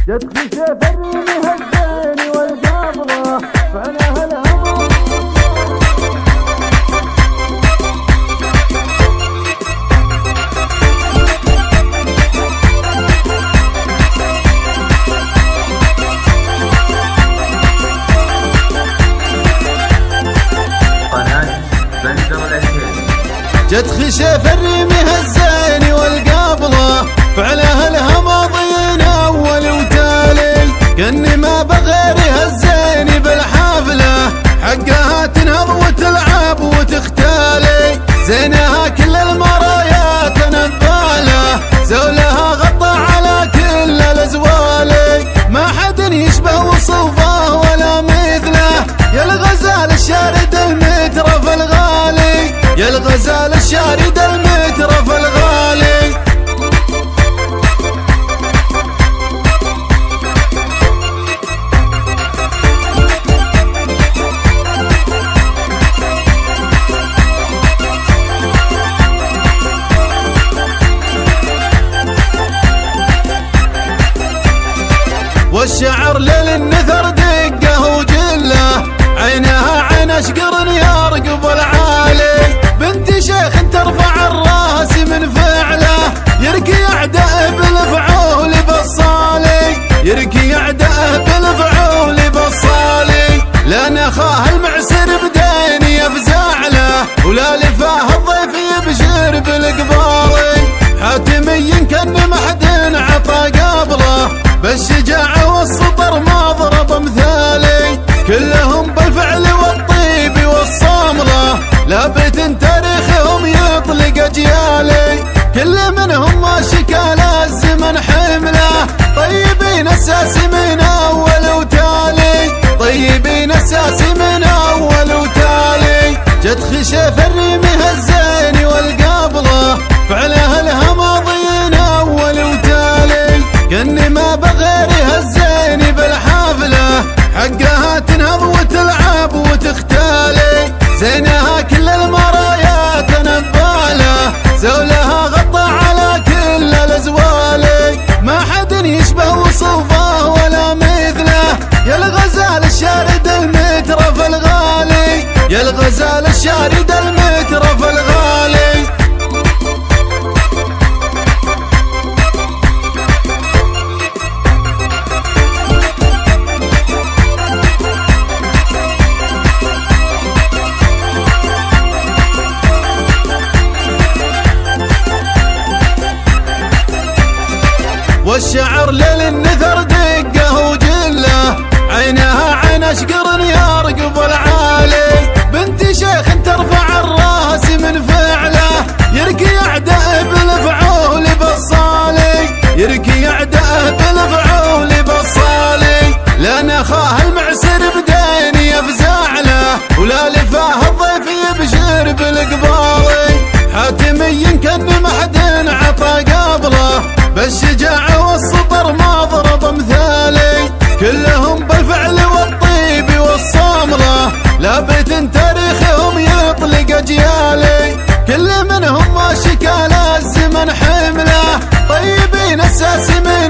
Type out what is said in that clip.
جت خشيف الريمي هزاني والقابله فعناها الهموم. جت خشيف الريمي هزاني والقابله فعلها الهماضين اول وتالي، كاني ما بغيري هزاني بالحافله حقها تنهض وتلعب وتختالي، زينها كل المرايات نباله زولها غطى على كل الازوالي، ما حد يشبه وصفه ولا مثله، يا الغزال الشارد المترف الغالي، يا الغزال الشارد المترف الغالي. والشعر للنثر دقه وجله، عينها عين اشقر يرقب العالي، بنت شيخ ترفع الراس من فعله، يركي اعدائه بالفعول بصالي، يركي اعدائه بالفعول بصالي، لان اخاه المعسر بدين يفزع له، ولا لفاه الضيف يبشر بالقبالي، حاتمي كان ما حد عطى قبله، بالشجاعه والسطر ما ضرب مثالي، كلهم بالفعل والطيب والصامله، لابت تاريخهم يطلق اجيالي، كل منهم ما شكال الزمن حمله، طيبين الساسي من اول وتالي، طيبين الساسي من اول وتالي. جت خشيف الريمي هزاني والقابله فعلها الهماضين اول وتالي، كاني ما بغيري هزاني بالحافله حقها تنهض وتلعب وتختالي، زينها كل المرايات نباله زولها غطى على كل الازوالي، ما حد يشبه وصفه ولا مثله، يا الغزال الشارد المترف الغالي، يا الغزال الشارد المترف الغالي. والشعر للنثر دقه وجله، عينها عين اشقر يرقب العالي، بنت شيخ ترفع الراس من فعله، يركي اعدائه بالفعول بصالي، يركي اعدائه بالفعول بصالي، لان اخاه المعسر بدين يفزع له، ولا لفاه الضيف يبشر بالقبالي، حاتمي كان ما حد عطى قبله، بالشجاعه والسطر ما ضرب مثالي، كلهم بالفعل والطيب والصامله، لابت تاريخهم يطلق اجيالي، كل منهم ما شكال الزمن حمله، طيبين الساسي من